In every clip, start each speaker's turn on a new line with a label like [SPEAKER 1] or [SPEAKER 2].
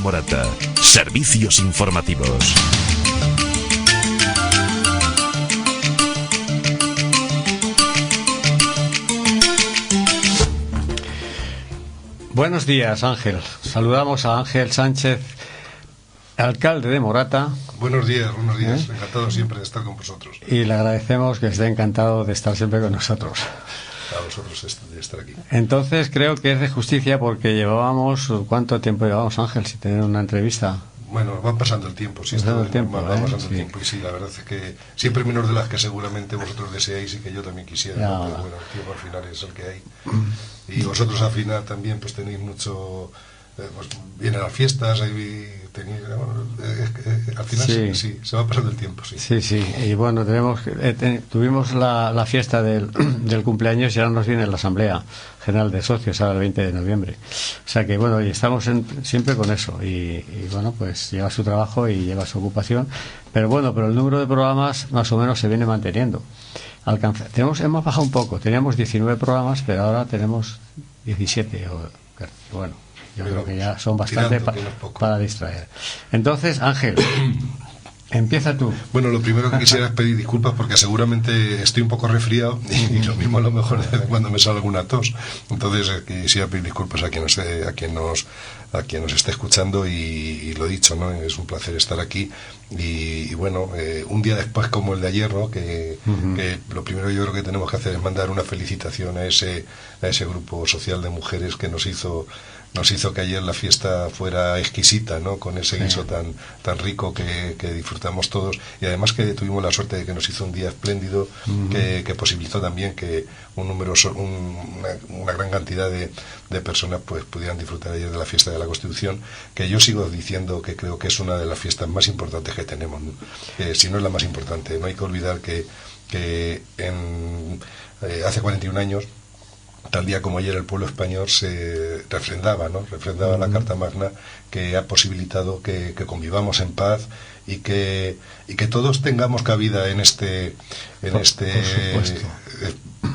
[SPEAKER 1] Morata. Servicios informativos.
[SPEAKER 2] Buenos días, Ángel. Saludamos a Ángel Sánchez, alcalde de Morata.
[SPEAKER 3] Buenos días. Encantado siempre de estar con vosotros.
[SPEAKER 2] Y le agradecemos que esté encantado de estar siempre con nosotros.
[SPEAKER 3] A vosotros de estar aquí.
[SPEAKER 2] Entonces creo que es de justicia porque llevábamos... ¿Cuánto tiempo llevábamos, Ángel, sin tener una entrevista?
[SPEAKER 3] Bueno, va pasando el tiempo, sí,
[SPEAKER 2] va pasando el
[SPEAKER 3] tiempo, y sí, la verdad es que siempre menos de las que seguramente vosotros deseáis y que yo también quisiera, ¿no? Pero bueno, el tiempo al final es el que hay. Y vosotros al final también pues tenéis mucho... pues vienen las fiestas y tenéis, al final sí, se va pasando el tiempo, sí.
[SPEAKER 2] Y bueno, tuvimos la fiesta del cumpleaños y ahora nos viene la Asamblea General de Socios ahora el 20 de noviembre. O sea que bueno, y estamos siempre con eso y bueno, pues lleva su trabajo y lleva su ocupación, pero el número de programas más o menos se viene manteniendo. Hemos bajado un poco, teníamos 19 programas, pero ahora tenemos 17 bueno. Yo creo que ya son bastante para distraer. Entonces, Ángel, empieza tú.
[SPEAKER 3] Bueno, lo primero que quisiera es pedir disculpas porque seguramente estoy un poco resfriado y lo mismo a lo mejor de vez en cuando me sale alguna tos. Entonces quisiera pedir disculpas a quien nos esté escuchando y lo dicho, ¿no? Es un placer estar aquí y bueno, un día después como el de ayer, ¿no? Que lo primero yo creo que tenemos que hacer es mandar una felicitación a ese grupo social de mujeres que nos hizo que ayer la fiesta fuera exquisita, ¿no? Con ese guiso tan rico que disfrutamos todos y además que tuvimos la suerte de que nos hizo un día espléndido que posibilitó también que una gran cantidad de personas pues pudieran disfrutar ayer de la fiesta de la Constitución, que yo sigo diciendo que creo que es una de las fiestas más importantes que tenemos, ¿no? Si no es la más importante. No hay que olvidar que hace 41 años, tal día como ayer, el pueblo español se refrendaba la Carta Magna que ha posibilitado que convivamos en paz y que todos tengamos cabida en este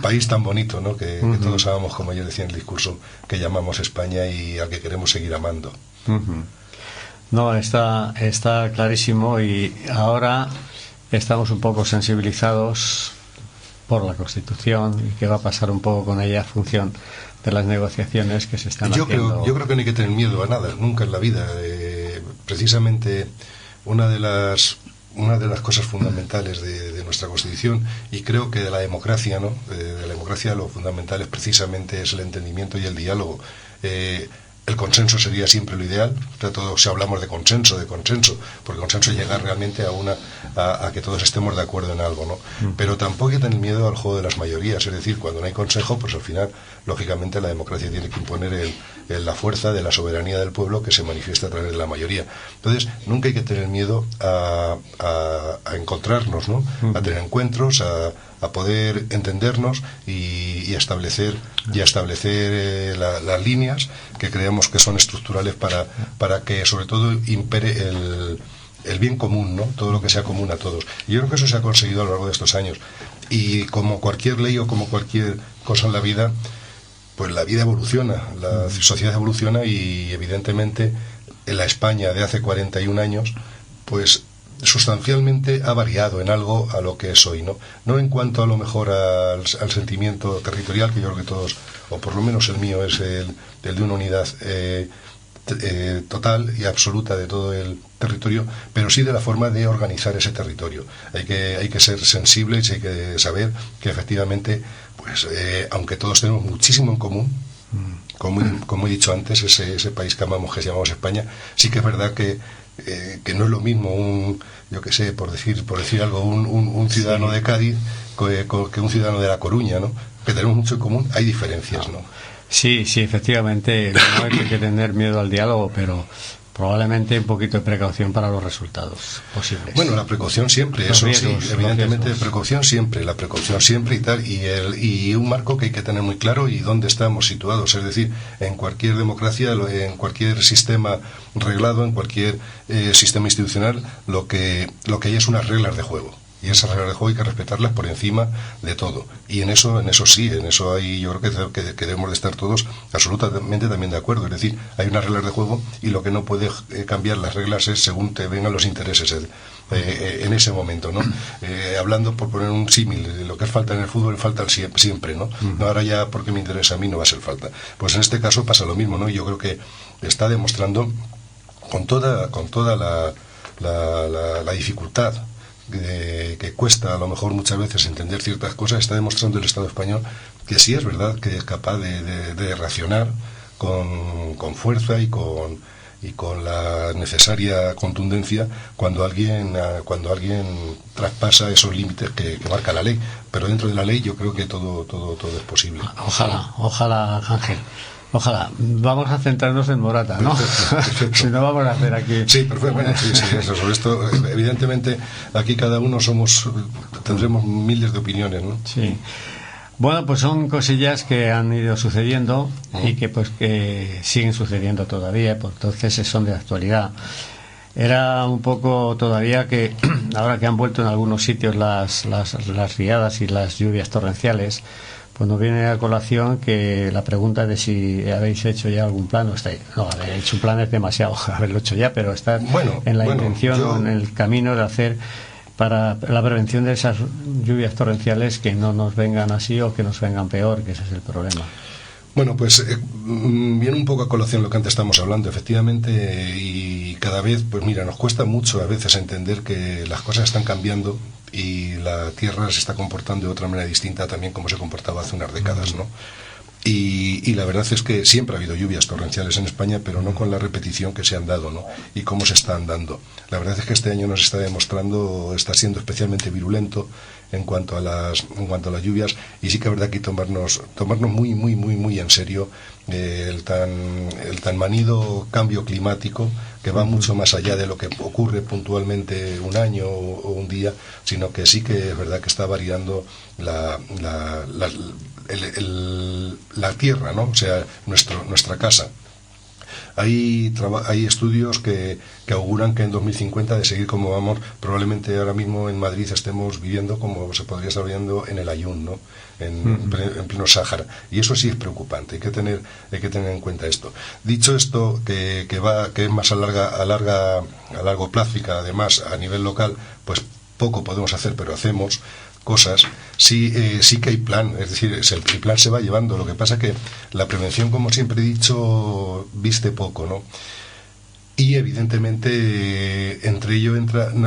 [SPEAKER 3] país tan bonito, ¿no? Que todos amamos, como ayer decía en el discurso, que llamamos España y al que queremos seguir amando.
[SPEAKER 2] No, está clarísimo y ahora estamos un poco sensibilizados por la Constitución y qué va a pasar un poco con ella en función de las negociaciones que se están haciendo.
[SPEAKER 3] Yo creo que no hay que tener miedo a nada, nunca en la vida. Precisamente una de las cosas fundamentales de nuestra Constitución y creo que de la democracia, ¿no? De la democracia lo fundamental es precisamente el entendimiento y el diálogo. El consenso sería siempre lo ideal. Si hablamos de consenso, porque consenso llega realmente a que todos estemos de acuerdo en algo, ¿no? Pero tampoco hay que tener miedo al juego de las mayorías, es decir, cuando no hay consejo, pues al final, lógicamente, la democracia tiene que imponer la fuerza de la soberanía del pueblo que se manifiesta a través de la mayoría. Entonces, nunca hay que tener miedo a encontrarnos, ¿no? A tener encuentros, a poder entendernos y a establecer las líneas que creemos que son estructurales para que sobre todo impere el bien común, ¿no? Todo lo que sea común a todos. Y yo creo que eso se ha conseguido a lo largo de estos años. Y como cualquier ley o como cualquier cosa en la vida, pues la vida evoluciona, la sociedad evoluciona y evidentemente en la España de hace 41 años, pues sustancialmente ha variado en algo a lo que es hoy, ¿no? No en cuanto a lo mejor al sentimiento territorial, que yo creo que todos, o por lo menos el mío, es el de una unidad total y absoluta de todo el territorio, pero sí de la forma de organizar ese territorio. Hay que ser sensibles y hay que saber que efectivamente, pues aunque todos tenemos muchísimo en común, como he dicho antes, ese país que amamos, que llamamos España, sí que es verdad que no es lo mismo yo que sé, por decir algo, un ciudadano de Cádiz que un ciudadano de La Coruña, ¿no? Que tenemos mucho en común, hay diferencias, ¿no?
[SPEAKER 2] Sí, efectivamente, no hay que tener miedo al diálogo, pero probablemente un poquito de precaución para los resultados posibles.
[SPEAKER 3] Bueno, la precaución siempre, eso sí, evidentemente precaución siempre y tal, y un marco que hay que tener muy claro y dónde estamos situados, es decir, en cualquier democracia, en cualquier sistema reglado, en cualquier sistema institucional, lo que hay es unas reglas de juego. y esas reglas de juego hay que respetarlas por encima de todo. Y en eso hay, yo creo que debemos de estar todos absolutamente también de acuerdo. Es decir, hay unas reglas de juego y lo que no puede cambiar las reglas es según te vengan los intereses en ese momento, ¿no? Hablando, por poner un símil, lo que es falta en el fútbol, falta siempre, ¿no? No, ahora ya porque me interesa a mí no va a ser falta. Pues en este caso pasa lo mismo, ¿no? Y yo creo que está demostrando con toda la dificultad que cuesta a lo mejor muchas veces entender ciertas cosas, está demostrando el Estado español que sí es verdad que es capaz de reaccionar con fuerza y con la necesaria contundencia cuando alguien traspasa esos límites que marca la ley. Pero dentro de la ley yo creo que todo es posible.
[SPEAKER 2] Ojalá, Ángel. Ojalá. Vamos a centrarnos en Morata, ¿no? Perfecto. Si no, vamos a hacer aquí...
[SPEAKER 3] Sí, perfecto. Bueno, sí, eso, sobre esto, evidentemente, aquí cada uno tendremos miles de opiniones, ¿no?
[SPEAKER 2] Sí. Bueno, pues son cosillas que han ido sucediendo y que siguen sucediendo todavía, pues entonces son de actualidad. Era un poco todavía que, ahora que han vuelto en algunos sitios las riadas y las lluvias torrenciales, pues nos viene a colación que la pregunta de si habéis hecho ya algún plan. No, haber hecho un plan es demasiado, haberlo hecho ya, pero estar en la intención, en el camino de hacer para la prevención de esas lluvias torrenciales, que no nos vengan así o que nos vengan peor, que ese es el problema.
[SPEAKER 3] Bueno, pues viene un poco a colación lo que antes estamos hablando, efectivamente, y cada vez, pues mira, nos cuesta mucho a veces entender que las cosas están cambiando y la Tierra se está comportando de otra manera distinta también como se comportaba hace unas décadas, ¿no? Y la verdad es que siempre ha habido lluvias torrenciales en España, pero no con la repetición que se han dado, ¿no? Y cómo se están dando. La verdad es que este año nos está demostrando, está siendo especialmente virulento en cuanto a las lluvias, y sí que es verdad que tomarnos muy en serio el tan manido cambio climático, que va mucho más allá de lo que ocurre puntualmente un año o un día, sino que sí que es verdad que está variando la tierra, ¿no? O sea, nuestra casa. Hay estudios que auguran que en 2050, de seguir como vamos, probablemente ahora mismo en Madrid estemos viviendo como se podría estar viviendo en el Ayun, ¿no? En pleno Sáhara. Y eso sí es preocupante, hay que tener en cuenta esto. Dicho esto, que es más a largo plazo, y que además a nivel local, pues poco podemos hacer, pero hacemos cosas. Sí que hay plan, es decir, el plan se va llevando. Lo que pasa que la prevención, como siempre he dicho, viste poco, ¿no? Y evidentemente entre ello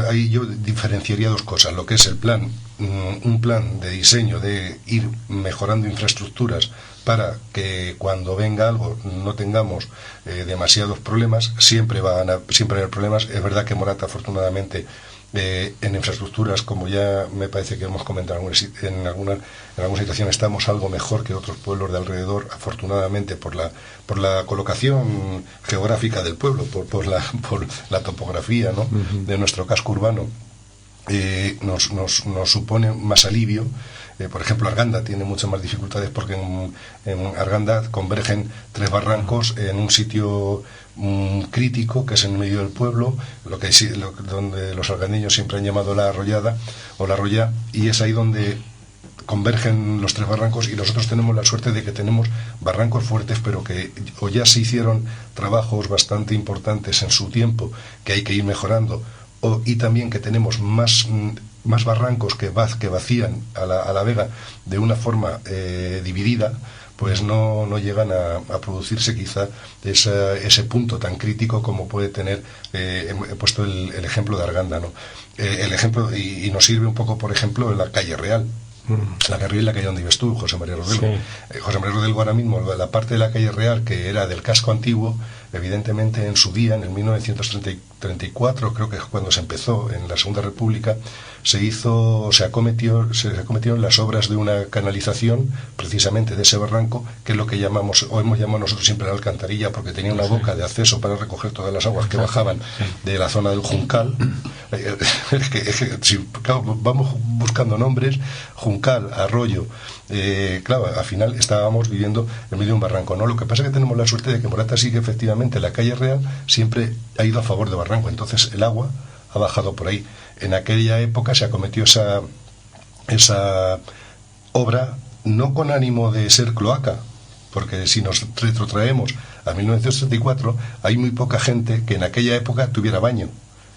[SPEAKER 3] ahí yo diferenciaría dos cosas: lo que es el plan, un plan de diseño de ir mejorando infraestructuras para que cuando venga algo no tengamos demasiados problemas. Siempre va a haber problemas. Es verdad que Morata, afortunadamente, en infraestructuras, como ya me parece que hemos comentado en alguna situación, estamos algo mejor que otros pueblos de alrededor, afortunadamente, por la colocación geográfica del pueblo, por la topografía, ¿no? De nuestro casco urbano. Nos supone más alivio. Por ejemplo, Arganda tiene muchas más dificultades porque en Arganda convergen 3 barrancos en un sitio crítico, que es en medio del pueblo, donde los argandeños siempre han llamado la arrollada o la arroya, y es ahí donde convergen los 3 barrancos, y nosotros tenemos la suerte de que tenemos barrancos fuertes, pero que o ya se hicieron trabajos bastante importantes en su tiempo que hay que ir mejorando, y también que tenemos más barrancos que vacían a la vega de una forma dividida, pues no llegan a producirse quizá ese punto tan crítico como puede tener. He puesto el ejemplo de Arganda, ¿no? El ejemplo, y nos sirve un poco, por ejemplo, en la calle Real. La calle Real, la calle donde vives tú, José María Rodelgo. Sí. José María Rodelgo, ahora mismo, la parte de la calle Real que era del casco antiguo, evidentemente en su día, en el 1934, creo que es cuando se empezó, en la Segunda República, se acometieron las obras de una canalización, precisamente de ese barranco, que es lo que hemos llamado nosotros siempre la alcantarilla, porque tenía una boca de acceso para recoger todas las aguas que bajaban de la zona del Juncal. Claro, vamos buscando nombres: Juncal, Arroyo. Claro, al final estábamos viviendo en medio de un barranco, ¿no? Lo que pasa es que tenemos la suerte de que Morata sí que efectivamente la calle Real siempre ha ido a favor de barranco, entonces el agua ha bajado por ahí. En aquella época se acometió esa obra no con ánimo de ser cloaca, porque si nos retrotraemos a 1934, hay muy poca gente que en aquella época tuviera baño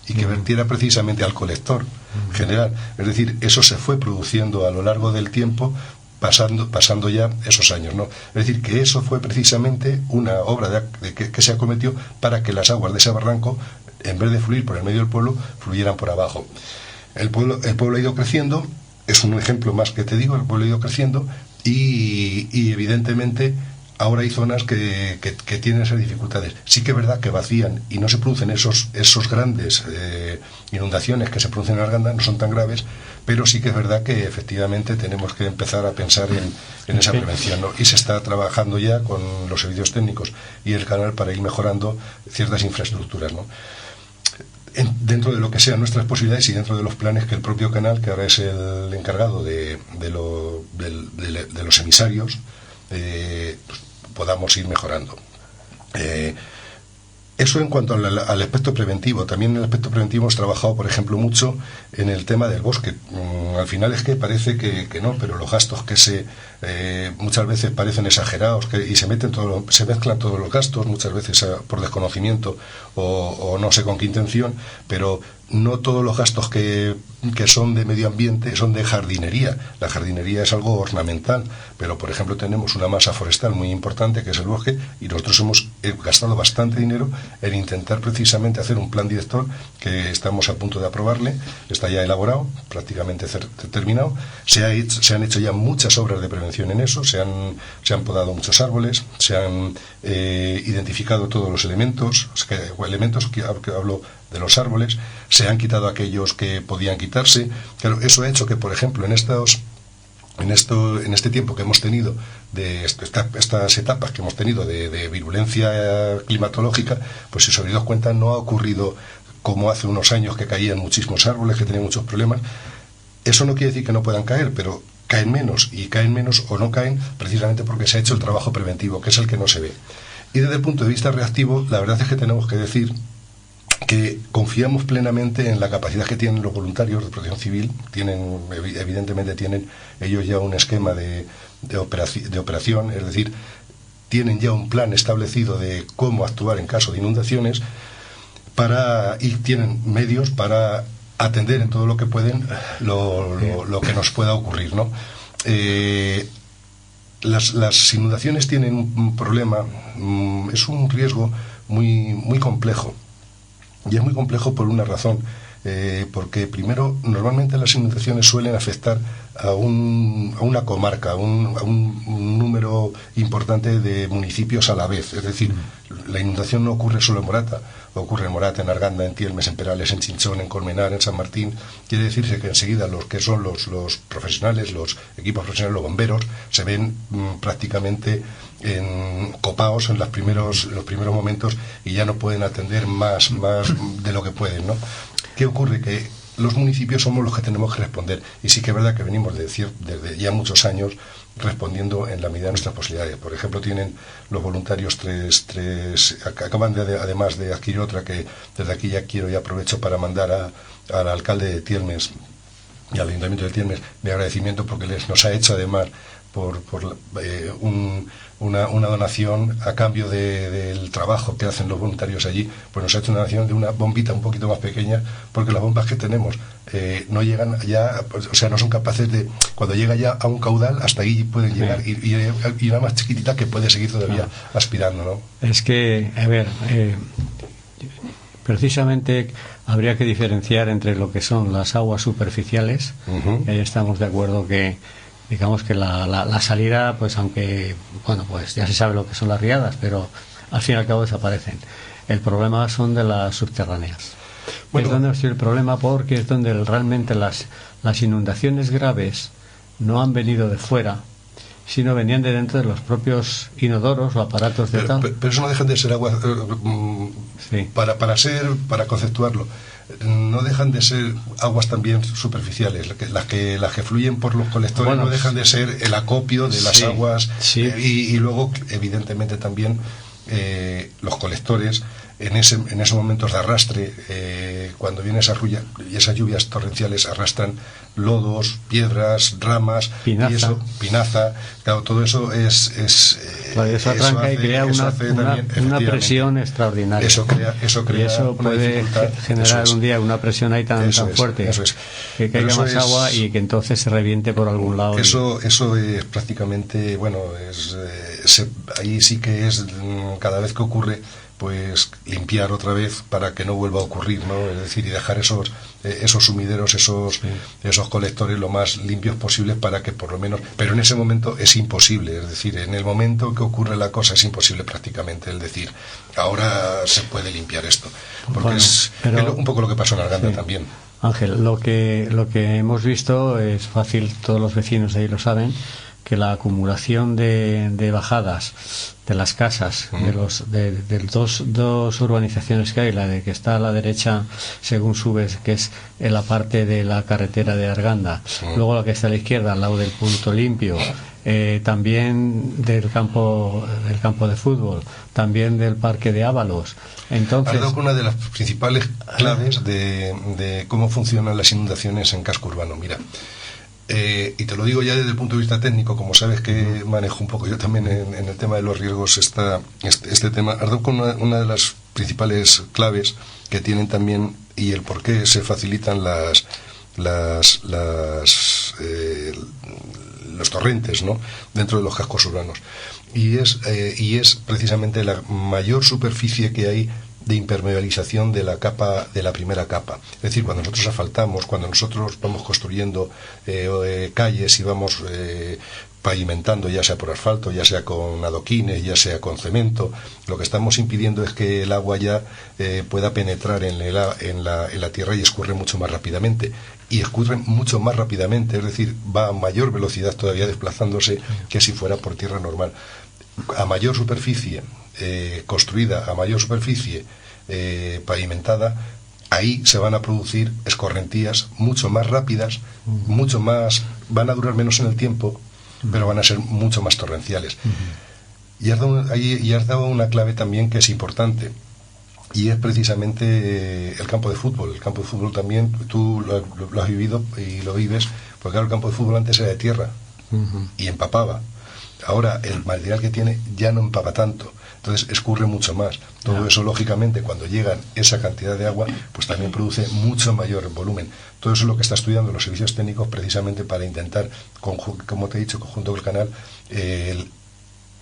[SPEAKER 3] y que vertiera precisamente al colector general. Es decir, eso se fue produciendo a lo largo del tiempo, pasando ya esos años, ¿no? Es decir, que eso fue precisamente una obra que se acometió para que las aguas de ese barranco, en vez de fluir por el medio del pueblo, fluyeran por abajo. El pueblo ha ido creciendo, es un ejemplo más que te digo, el pueblo ha ido creciendo y evidentemente ahora hay zonas que tienen esas dificultades. Sí que es verdad que vacían y no se producen esos grandes inundaciones que se producen en Arganda, no son tan graves, pero sí que es verdad que efectivamente tenemos que empezar a pensar en esa prevención, ¿no? Y se está trabajando ya con los servicios técnicos y el canal para ir mejorando ciertas infraestructuras, ¿no? Dentro de lo que sean nuestras posibilidades y dentro de los planes que el propio canal, que ahora es el encargado de los emisarios, pues podamos ir mejorando. Eso en cuanto al aspecto preventivo. También en el aspecto preventivo hemos trabajado, por ejemplo, mucho en el tema del bosque. Al final es que parece que no, pero los gastos que muchas veces parecen exagerados y se mezclan todos los gastos, muchas veces por desconocimiento o no sé con qué intención, pero no todos los gastos que son de medio ambiente son de jardinería. La jardinería es algo ornamental, pero por ejemplo tenemos una masa forestal muy importante que es el bosque, y nosotros hemos gastado bastante dinero en intentar precisamente hacer un plan director que estamos a punto de aprobarle. Está ya elaborado, prácticamente terminado. Se han hecho ya muchas obras de prevención en eso, se han podado muchos árboles, se han identificado todos los elementos que hablo de los árboles, se han quitado aquellos que podían quitarse. Claro, eso ha hecho que, por ejemplo, en este tiempo que hemos tenido, de estas etapas que hemos tenido de virulencia climatológica, pues si os habéis dado cuenta, no ha ocurrido como hace unos años, que caían muchísimos árboles, que tenían muchos problemas. Eso no quiere decir que no puedan caer, pero caen menos o no caen precisamente porque se ha hecho el trabajo preventivo, que es el que no se ve. Y desde el punto de vista reactivo, la verdad es que tenemos que decir que confiamos plenamente en la capacidad que tienen los voluntarios de protección civil. Evidentemente tienen ellos ya un esquema de operación, es decir, tienen ya un plan establecido de cómo actuar en caso de inundaciones, y tienen medios para atender en todo lo que pueden lo que nos pueda ocurrir, ¿no? Las inundaciones tienen un problema, es un riesgo muy, muy complejo. Y es muy complejo por una razón, porque primero, normalmente las inundaciones suelen afectar a una comarca, a un número importante de municipios a la vez. Es decir, la inundación no ocurre solo en Morata, ocurre en Morata, en Arganda, en Tielmes, en Perales, en Chinchón, en Colmenar, en San Martín. Quiere decirse que enseguida los que son los profesionales, los equipos profesionales, los bomberos, se ven prácticamente copaos en los primeros momentos y ya no pueden atender más de lo que pueden, ¿no? ¿Qué ocurre? Que los municipios somos los que tenemos que responder, y sí que es verdad que venimos desde ya muchos años respondiendo en la medida de nuestras posibilidades. Por ejemplo, tienen los voluntarios acaban además de adquirir otra, que desde aquí ya quiero y aprovecho para mandar al alcalde de Tielmes y al ayuntamiento de Tielmes mi agradecimiento, porque nos ha hecho además por una donación a cambio del trabajo que hacen los voluntarios allí. Pues nos ha hecho una donación de una bombita un poquito más pequeña, porque las bombas que tenemos no llegan ya, o sea, no son capaces de, cuando llega ya a un caudal, hasta ahí pueden llegar, y una más chiquitita que puede seguir todavía aspirando, ¿no?
[SPEAKER 2] Es que, a ver, precisamente habría que diferenciar entre lo que son las aguas superficiales, que ahí estamos de acuerdo que, digamos que la salida, pues aunque, bueno, pues ya se sabe lo que son las riadas, pero al fin y al cabo desaparecen. El problema son de las subterráneas. Bueno, es donde está el problema, porque es donde realmente las inundaciones graves no han venido de fuera, sino venían de dentro de los propios inodoros o aparatos de tal.
[SPEAKER 3] Pero eso no dejan de ser aguas,
[SPEAKER 2] sí.
[SPEAKER 3] Para conceptuarlo, no dejan de ser aguas también superficiales, las que fluyen por los colectores. Bueno, no dejan de ser el acopio de las aguas,
[SPEAKER 2] sí.
[SPEAKER 3] Y luego evidentemente también los colectores en esos momentos de arrastre, cuando viene esas lluvias torrenciales, arrastran lodos, piedras, ramas,
[SPEAKER 2] pinaza.
[SPEAKER 3] Y eso, pinaza, claro, todo eso es
[SPEAKER 2] claro, eso arranca y crea una presión extraordinaria.
[SPEAKER 3] Eso crea
[SPEAKER 2] y eso puede generar un día una presión ahí tan fuerte que caiga más agua y que entonces se reviente por algún lado.
[SPEAKER 3] Eso es prácticamente, bueno, ahí sí que es cada vez que ocurre, pues limpiar otra vez para que no vuelva a ocurrir, ¿no? Es decir, y dejar esos sumideros, esos colectores lo más limpios posibles para que por lo menos... Pero en ese momento es imposible, es decir, en el momento que ocurre la cosa es imposible prácticamente el decir, ahora se puede limpiar esto, porque es un poco lo que pasó en Arganda también.
[SPEAKER 2] Ángel, lo que hemos visto es fácil, todos los vecinos de ahí lo saben, que la acumulación de bajadas de las casas de dos urbanizaciones que hay, la de que está a la derecha según subes, que es en la parte de la carretera de Arganda, luego la que está a la izquierda al lado del punto limpio, también del campo de fútbol, también del parque de Ábalos. Entonces,
[SPEAKER 3] has dado una de las principales claves de cómo funcionan las inundaciones en casco urbano. Mira, y te lo digo ya desde el punto de vista técnico, como sabes que manejo un poco yo también en el tema de los riesgos este tema. Has dado con una de las principales claves que tienen también, y el por qué se facilitan los torrentes, ¿no?, dentro de los cascos urbanos, y es precisamente la mayor superficie que hay de impermeabilización de la primera capa. Es decir, cuando nosotros asfaltamos, cuando nosotros vamos construyendo calles y vamos pavimentando, ya sea por asfalto, ya sea con adoquines, ya sea con cemento, lo que estamos impidiendo es que el agua ya pueda penetrar en la tierra y escurre mucho más rápidamente. Y escurre mucho más rápidamente, es decir, va a mayor velocidad todavía desplazándose que si fuera por tierra normal. A mayor superficie construida, a mayor superficie pavimentada, ahí se van a producir escorrentías mucho más rápidas, mucho más, van a durar menos en el tiempo, pero van a ser mucho más torrenciales. Y has dado una clave también que es importante, y es precisamente el campo de fútbol. El campo de fútbol también, tú lo has vivido y lo vives, porque claro, el campo de fútbol antes era de tierra y empapaba. Ahora el material que tiene ya no empapa tanto, entonces escurre mucho más. Todo eso, lógicamente, cuando llegan esa cantidad de agua, pues también produce mucho mayor volumen. Todo eso es lo que está estudiando los servicios técnicos, precisamente para intentar, como te he dicho, conjunto del canal,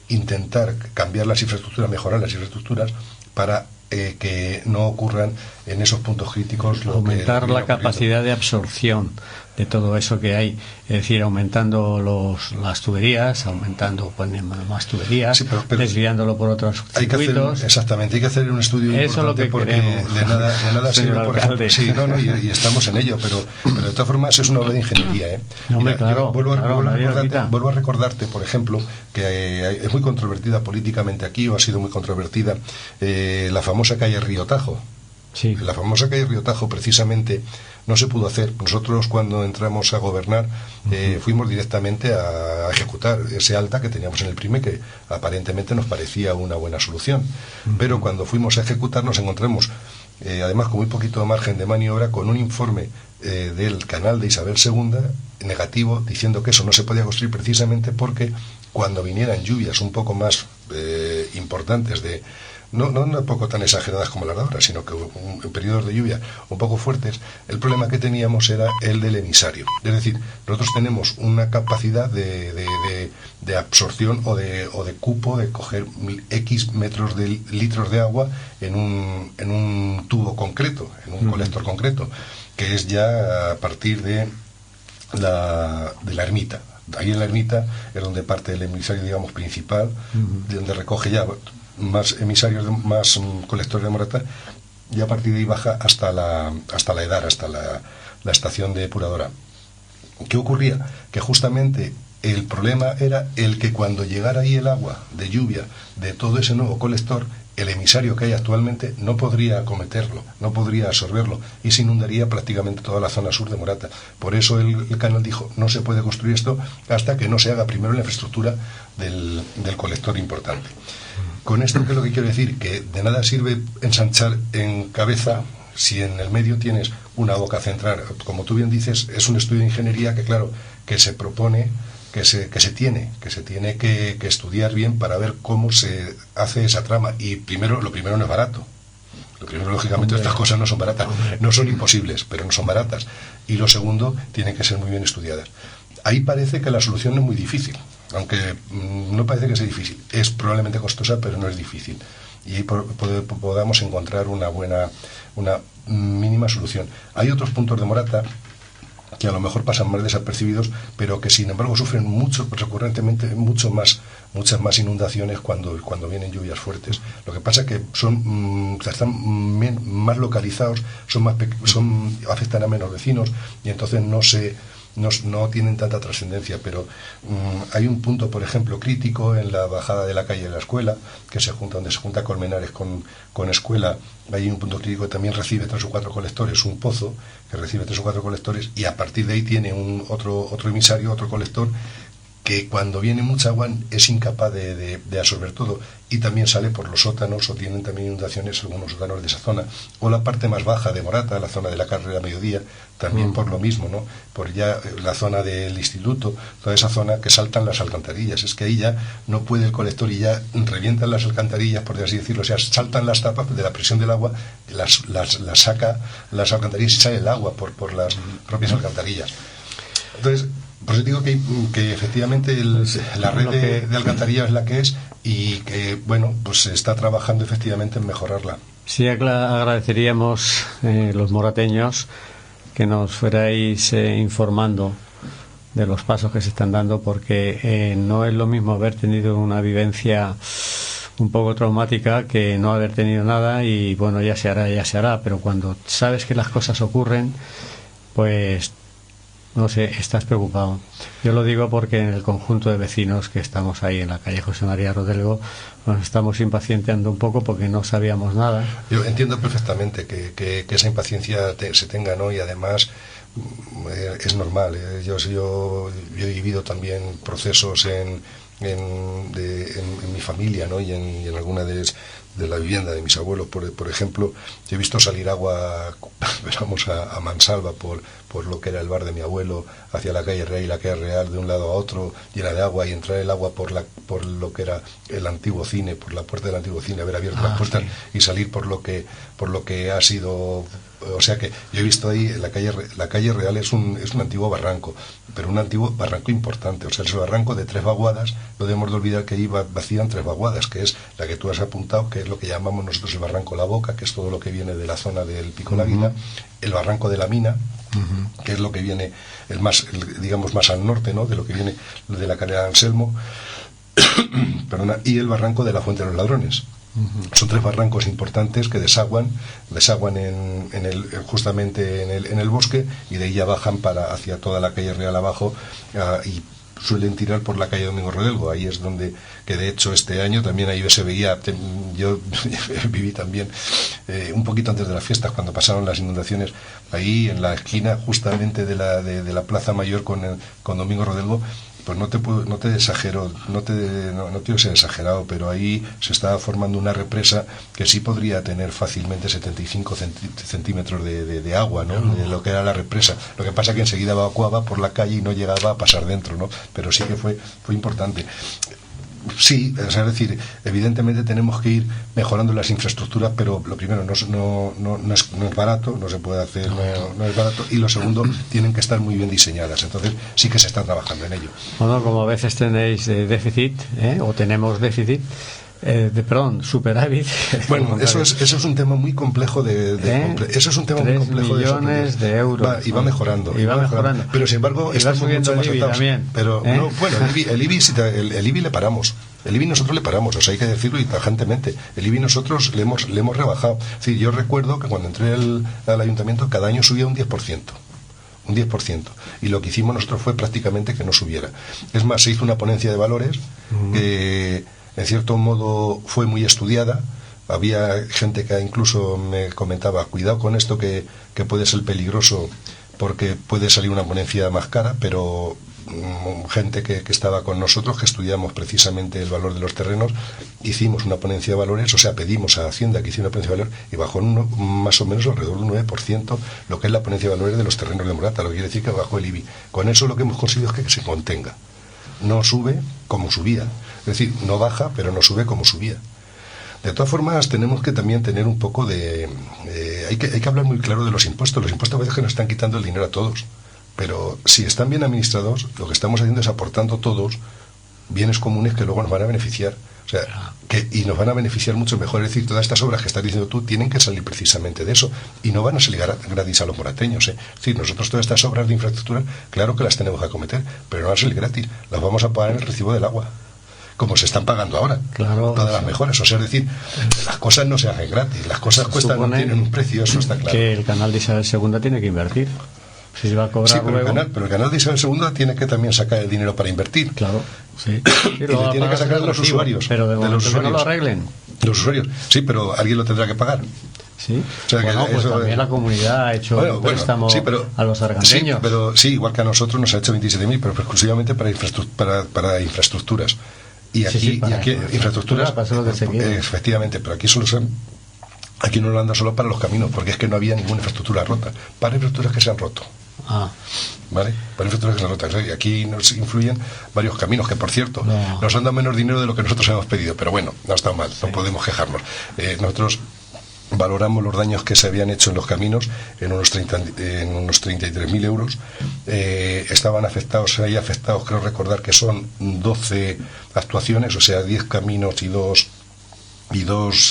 [SPEAKER 3] intentar cambiar las infraestructuras, mejorar las infraestructuras para que no ocurran en esos puntos críticos.
[SPEAKER 2] Aumentar la capacidad de absorción de todo eso que hay, es decir, aumentando las tuberías, aumentando más tuberías, pero desviándolo por otros circuitos.
[SPEAKER 3] Exactamente, hay que hacer un estudio
[SPEAKER 2] eso
[SPEAKER 3] importante,
[SPEAKER 2] lo que
[SPEAKER 3] porque
[SPEAKER 2] queremos,
[SPEAKER 3] de nada sirve, por ejemplo, y estamos en ello, pero de todas formas es una obra de ingeniería,
[SPEAKER 2] Mira, claro,
[SPEAKER 3] vuelvo a recordarte, por ejemplo, que es muy controvertida políticamente aquí, o ha sido muy controvertida, la famosa calle Río Tajo.
[SPEAKER 2] Sí.
[SPEAKER 3] La famosa calle Río Tajo, precisamente, no se pudo hacer. Nosotros, cuando entramos a gobernar, fuimos directamente a ejecutar ese alta que teníamos en el PRIME, que aparentemente nos parecía una buena solución. Pero cuando fuimos a ejecutar nos encontramos, además con muy poquito margen de maniobra, con un informe del canal de Isabel II negativo, diciendo que eso no se podía construir, precisamente porque cuando vinieran lluvias un poco más importantes, no un poco tan exageradas como las de ahora, sino que en periodos de lluvia un poco fuertes, el problema que teníamos era el del emisario. Es decir, nosotros tenemos una capacidad de absorción o de cupo de coger X litros de agua en un tubo concreto, en un colector concreto, que es ya a partir de la ermita. Ahí en la ermita es donde parte el emisario, digamos, principal, de donde recoge ya más emisarios, más colectores de morata, y a partir de ahí baja hasta la EDAR, hasta la estación depuradora. ¿Qué ocurría? Que justamente el problema era el que cuando llegara ahí el agua de lluvia de todo ese nuevo colector, el emisario que hay actualmente no podría acometerlo, no podría absorberlo y se inundaría prácticamente toda la zona sur de Morata. Por eso el canal dijo, no se puede construir esto hasta que no se haga primero la infraestructura del colector importante. Con esto, ¿qué es lo que quiero decir? Que de nada sirve ensanchar en cabeza si en el medio tienes una boca central. Como tú bien dices, es un estudio de ingeniería que, claro, que se propone, que se tiene que estudiar bien para ver cómo se hace esa trama. Y lo primero no es barato. Lo primero, lógicamente, estas cosas no son baratas. No son imposibles, pero no son baratas. Y lo segundo, tienen que ser muy bien estudiadas. Ahí parece que la solución no es muy difícil. Aunque no parece que sea difícil. Es probablemente costosa, pero no es difícil. Y ahí podamos encontrar una mínima solución. Hay otros puntos de Morata que a lo mejor pasan más desapercibidos, pero que sin embargo sufren recurrentemente muchas más inundaciones cuando vienen lluvias fuertes. Lo que pasa es que están más localizados, afectan a menos vecinos y entonces no tienen tanta trascendencia, pero hay un punto, por ejemplo, crítico en la bajada de la calle de la Escuela, donde se junta Colmenares con Escuela. Hay un punto crítico que también recibe 3 o 4 colectores, un pozo que recibe 3 o 4 colectores, y a partir de ahí tiene otro emisario, otro colector, que cuando viene mucha agua es incapaz de absorber todo, y también sale por los sótanos, o tienen también inundaciones algunos sótanos de esa zona, o la parte más baja de Morata, la zona de la carrera Mediodía, también por lo mismo, ¿no? Por ya la zona del instituto, toda esa zona que saltan las alcantarillas. Es que ahí ya no puede el colector y ya revientan las alcantarillas, por así decirlo, o sea, saltan las tapas de la presión del agua, las saca las alcantarillas y sale el agua por las propias alcantarillas. Entonces, por eso digo que efectivamente la red de alcantarillas es la que es, y que, bueno, pues se está trabajando efectivamente en mejorarla.
[SPEAKER 2] Sí, agradeceríamos los morateños que nos fuerais informando de los pasos que se están dando, porque no es lo mismo haber tenido una vivencia un poco traumática que no haber tenido nada, y bueno, ya se hará, pero cuando sabes que las cosas ocurren, pues no sé, estás preocupado. Yo lo digo porque en el conjunto de vecinos que estamos ahí en la calle José María Rodelgo nos estamos impacienteando un poco porque no sabíamos nada.
[SPEAKER 3] Yo entiendo perfectamente que esa impaciencia se tenga, ¿no? Y además es normal. Yo he vivido también procesos en mi familia, ¿no? Y en alguna de la vivienda de mis abuelos, por ejemplo. Yo he visto salir agua, vamos, a mansalva por lo que era el bar de mi abuelo, hacia la calle Real y la calle Real, de un lado a otro, llena de agua, y entrar el agua por lo que era el antiguo cine, por la puerta del antiguo cine, haber abierto las puertas, sí, y salir por lo que ha sido. O sea que yo he visto ahí la calle Real es un antiguo barranco, pero un antiguo barranco importante. O sea, es el barranco de 3 vaguadas. No debemos de olvidar que ahí vacían 3 vaguadas, que es la que tú has apuntado, que es lo que llamamos nosotros el barranco La Boca, que es todo lo que viene de la zona del Pico del Águila, el barranco de la Mina, que es lo que viene digamos más al norte, ¿no? De lo que viene de la carrera de Anselmo, perdona, y el barranco de la Fuente de los Ladrones. Son 3 barrancos importantes que desaguan justamente en el bosque, y de ahí ya bajan hacia toda la calle Real abajo, y suelen tirar por la calle Domingo Rodelgo. Ahí es donde, que de hecho este año también ahí se veía. Yo viví también un poquito antes de las fiestas, cuando pasaron las inundaciones, ahí en la esquina justamente de la Plaza Mayor con Domingo Rodelgo. Pues no te exagero, no quiero ser exagerado, pero ahí se estaba formando una represa que sí podría tener fácilmente 75 centímetros de agua, ¿no? De lo que era la represa. Lo que pasa que enseguida evacuaba por la calle y no llegaba a pasar dentro, ¿no? Pero sí que fue importante. Sí, es decir, evidentemente tenemos que ir mejorando las infraestructuras, pero lo primero no es barato, no se puede hacer, no es barato, y lo segundo, tienen que estar muy bien diseñadas. Entonces sí que se está trabajando en ello.
[SPEAKER 2] Bueno, como a veces tenéis déficit, o tenemos déficit, superávit.
[SPEAKER 3] Bueno, eso es un tema muy complejo eso es un tema muy complejo
[SPEAKER 2] 3 millones de euros.
[SPEAKER 3] Y va mejorando. Pero sin embargo,
[SPEAKER 2] y va subiendo el IBI también.
[SPEAKER 3] Pero no, bueno, el IBI le paramos. El IBI nosotros le paramos, o sea, hay que decirlo y tajantemente. El IBI nosotros le hemos rebajado. Es decir, yo recuerdo que cuando entré al ayuntamiento, cada año subía un 10%. Un 10%. Y lo que hicimos nosotros fue prácticamente que no subiera. Es más, se hizo una ponencia de valores que en cierto modo fue muy estudiada, Había gente que incluso me comentaba, cuidado con esto que puede ser peligroso porque puede salir una ponencia más cara, pero gente que estaba con nosotros, que estudiamos precisamente el valor de los terrenos, hicimos una ponencia de valores, o sea, pedimos a Hacienda que hiciera una ponencia de valores y bajó más o menos alrededor del 9% lo que es la ponencia de valores de los terrenos de Morata, lo que quiere decir que bajó el IBI. Con eso lo que hemos conseguido es que se contenga. No sube como subía, es decir, no baja, pero no sube como subía. De todas formas, tenemos que también tener un poco de... hay que hablar muy claro de los impuestos. Los impuestos a veces que nos están quitando el dinero a todos. Pero si están bien administrados, lo que estamos haciendo es aportando todos bienes comunes que luego nos van a beneficiar. O sea, y nos van a beneficiar mucho mejor. Es decir, todas estas obras que estás diciendo tú tienen que salir precisamente de eso. Y no van a salir gratis a los morateños. Es decir, nosotros todas estas obras de infraestructura, claro que las tenemos que acometer, pero no van a salir gratis. Las vamos a pagar en el recibo del agua, como se están pagando ahora,
[SPEAKER 2] claro,
[SPEAKER 3] todas las mejoras. O sea, es decir, las cosas no se hacen gratis, las cosas cuestan, tienen un precio, eso está claro.
[SPEAKER 2] Que el canal de Isabel II tiene que invertir. Si se va a cobrar,
[SPEAKER 3] sí, pero,
[SPEAKER 2] luego...
[SPEAKER 3] pero el canal de Isabel II tiene que también sacar el dinero para invertir.
[SPEAKER 2] Claro, sí.
[SPEAKER 3] Y le tiene que sacar de los usuarios.
[SPEAKER 2] Pero de
[SPEAKER 3] los usuarios.
[SPEAKER 2] Que no lo arreglen.
[SPEAKER 3] Los usuarios, sí, pero alguien lo tendrá que pagar.
[SPEAKER 2] Sí,
[SPEAKER 3] o sea,
[SPEAKER 2] bueno,
[SPEAKER 3] que
[SPEAKER 2] pues
[SPEAKER 3] eso
[SPEAKER 2] también la comunidad ha hecho un préstamo
[SPEAKER 3] sí, pero,
[SPEAKER 2] a los arganteños.
[SPEAKER 3] Sí, pero sí, igual que a nosotros nos ha hecho 27.000, pero exclusivamente para infraestructuras. Y aquí, infraestructuras, efectivamente, pero aquí solo son... Aquí no lo anda solo para los caminos, porque es que no había ninguna infraestructura rota. Para infraestructuras que se han roto. ¿Vale? Para infraestructuras que se han roto. Y aquí nos influyen varios caminos, que por cierto, nos han dado menos dinero de lo que nosotros hemos pedido. Pero bueno, no ha estado mal, no podemos quejarnos. Nosotros valoramos los daños que se habían hecho en los caminos en unos 33.000 euros. Estaban afectados, creo recordar que son 12 actuaciones, o sea, 10 caminos y dos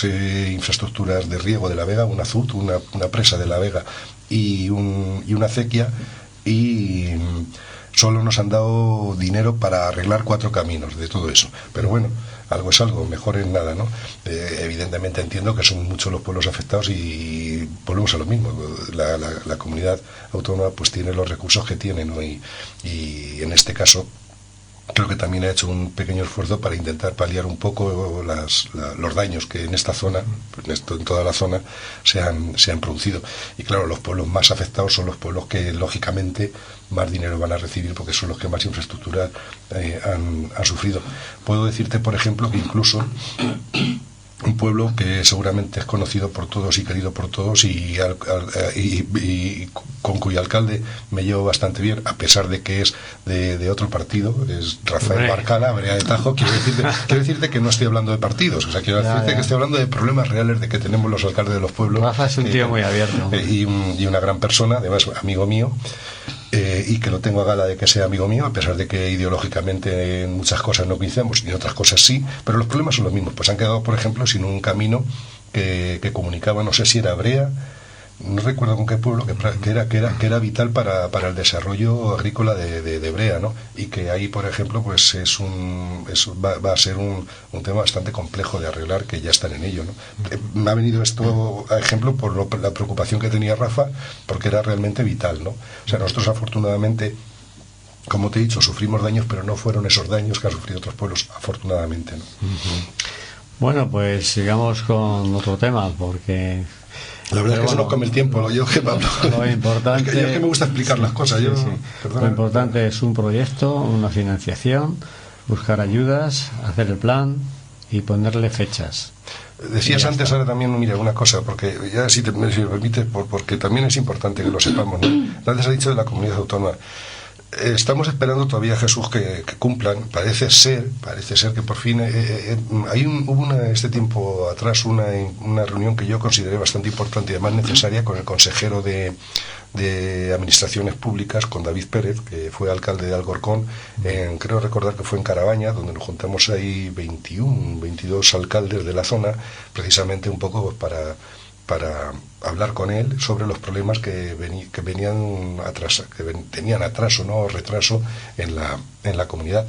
[SPEAKER 3] infraestructuras de riego de la Vega, una ZUT, una presa de la Vega y una acequia, y solo nos han dado dinero para arreglar 4 caminos de todo eso. Pero bueno, algo es algo, mejor es nada, ¿no? Evidentemente entiendo que son muchos los pueblos afectados y volvemos a lo mismo. La comunidad autónoma pues tiene los recursos que tiene, ¿no? Y en este caso creo que también ha hecho un pequeño esfuerzo para intentar paliar un poco los daños que en esta zona, en toda la zona, se han producido. Y claro, los pueblos más afectados son los pueblos que lógicamente más dinero van a recibir, porque son los que más infraestructura han sufrido. Puedo decirte, por ejemplo, que incluso un pueblo que seguramente es conocido por todos y querido por todos y con cuyo alcalde me llevo bastante bien, a pesar de que es de otro partido, es Rafael Barcala, Brea de Tajo. Quiero decirte que no estoy hablando de partidos, o sea, quiero decirte que estoy hablando de problemas reales de que tenemos los alcaldes de los pueblos.
[SPEAKER 2] Rafa es un tío muy abierto.
[SPEAKER 3] Y una gran persona, además amigo mío. Y que lo tengo a gala de que sea amigo mío, a pesar de que ideológicamente en muchas cosas no coincidimos y en otras cosas sí, pero los problemas son los mismos. Pues han quedado, por ejemplo, sin un camino que comunicaba, no sé si era Brea, no recuerdo con qué pueblo, que era vital para el desarrollo agrícola de Brea, ¿no? Y que ahí, por ejemplo, pues va a ser un tema bastante complejo de arreglar, que ya están en ello, ¿no? Me ha venido esto a ejemplo por la preocupación que tenía Rafa, porque era realmente vital, ¿no? O sea, nosotros afortunadamente, como te he dicho, sufrimos daños, pero no fueron esos daños que han sufrido otros pueblos, afortunadamente, ¿no?
[SPEAKER 2] Bueno, pues sigamos con otro tema, porque...
[SPEAKER 3] La verdad es que se nos come el tiempo, ¿no? Lo importante... Es que me gusta explicar las cosas.
[SPEAKER 2] Lo importante es un proyecto, una financiación, buscar ayudas, hacer el plan y ponerle fechas.
[SPEAKER 3] Decías antes, ahora también, mira, una cosa, porque ya si me permites, porque también es importante que lo sepamos, ¿no? Antes has dicho de la comunidad autónoma. Estamos esperando todavía, Jesús, que cumplan. Parece ser que por fin hubo este tiempo atrás una reunión que yo consideré bastante importante y además necesaria con el consejero de Administraciones Públicas, con David Pérez, que fue alcalde de Alcorcón, creo recordar que fue en Carabaña, donde nos juntamos ahí 22 alcaldes de la zona, precisamente un poco para hablar con él sobre los problemas que venían tenían atraso, no retraso en la comunidad.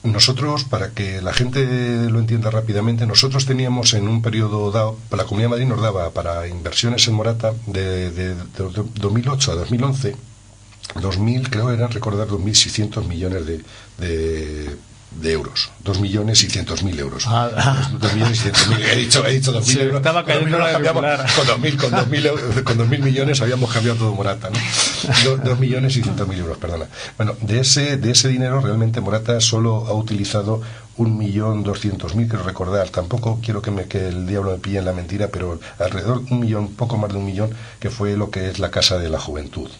[SPEAKER 3] Nosotros, para que la gente lo entienda rápidamente, nosotros teníamos en un periodo dado, la Comunidad de Madrid nos daba para inversiones en Morata de 2008 a 2011, 2000 creo eran, recordar, 2.600 millones de euros, 2.100.000 euros.
[SPEAKER 2] 2.100.000.
[SPEAKER 3] He dicho 2.000 euros.
[SPEAKER 2] Estaba cayendo la
[SPEAKER 3] con 2.000 millones habíamos cambiado todo Morata, ¿no? 2.100.000 euros, perdona. Bueno, de ese dinero realmente Morata solo ha utilizado 1.200.000, quiero recordar. Tampoco quiero que el diablo me pille en la mentira, pero alrededor de 1 millón, poco más de 1 millón, que fue lo que es la Casa de la Juventud,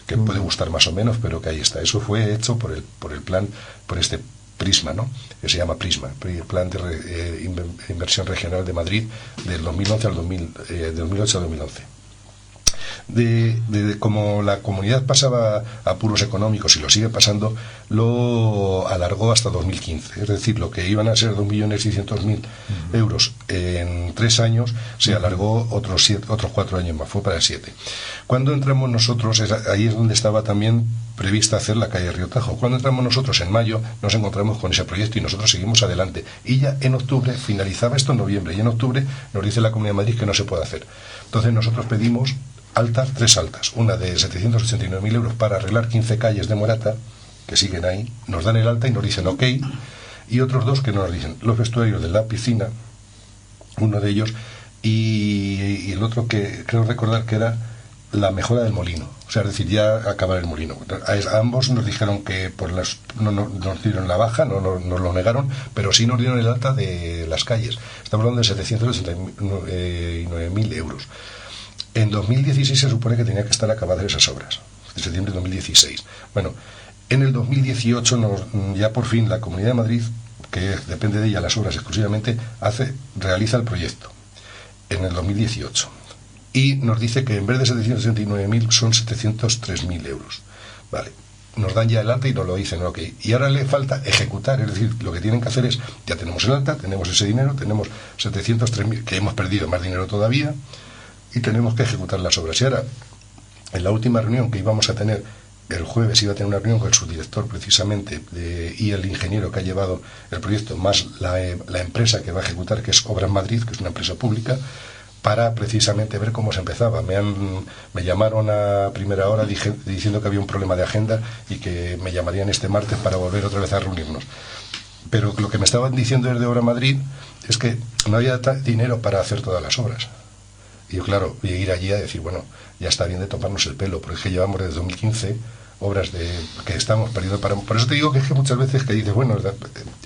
[SPEAKER 3] que puede gustar más o menos, pero que ahí está. Eso fue hecho por el plan, por este Prisma, ¿no? Que se llama Prisma, Plan de Inversión Regional de Madrid, del 2011 al 2008 a 2011. Como la comunidad pasaba apuros económicos y lo sigue pasando, lo alargó hasta 2015. Es decir, lo que iban a ser 2.600.000 euros en 3 años se alargó otros 4 años más, fue para 7. Cuando entramos nosotros, ahí es donde estaba también prevista hacer la calle Río Tajo. Cuando entramos nosotros en mayo, nos encontramos con ese proyecto y nosotros seguimos adelante. Y ya en octubre, finalizaba esto en noviembre, y en octubre nos dice la Comunidad de Madrid que no se puede hacer. Entonces nosotros pedimos 3 altas, una de 789.000 euros para arreglar 15 calles de Morata, que siguen ahí, nos dan el alta y nos dicen ok, y otros 2 que nos dicen los vestuarios de la piscina, uno de ellos, y el otro que creo recordar que era la mejora del molino, o sea, es decir, ya acabar el molino. A ambos nos dijeron que no nos dieron la baja, no nos lo negaron, pero sí nos dieron el alta de las calles. Estamos hablando de 789.000 euros. En 2016 se supone que tenía que estar acabadas esas obras, de septiembre de 2016. Bueno, en el 2018 ya por fin la Comunidad de Madrid, que depende de ella las obras exclusivamente, realiza el proyecto en el 2018. Y nos dice que en vez de 769.000 son 703.000 euros. Vale, nos dan ya el alta y nos lo dicen, ok. Y ahora le falta ejecutar, es decir, lo que tienen que hacer es, ya tenemos el alta, tenemos ese dinero, tenemos 703.000, que hemos perdido más dinero todavía, y tenemos que ejecutar las obras. Y ahora, en la última reunión que íbamos a tener, el jueves iba a tener una reunión con el subdirector precisamente y el ingeniero que ha llevado el proyecto, más la empresa que va a ejecutar, que es Obras Madrid, que es una empresa pública, para precisamente ver cómo se empezaba. Me llamaron a primera hora diciendo que había un problema de agenda y que me llamarían este martes para volver otra vez a reunirnos. Pero lo que me estaban diciendo desde Obras Madrid es que no había dinero para hacer todas las obras. Y yo, claro, voy a ir allí a decir, bueno, ya está bien de tomarnos el pelo, porque es que llevamos desde 2015 obras que estamos perdiendo para... Por eso te digo que es que muchas veces que dices, bueno,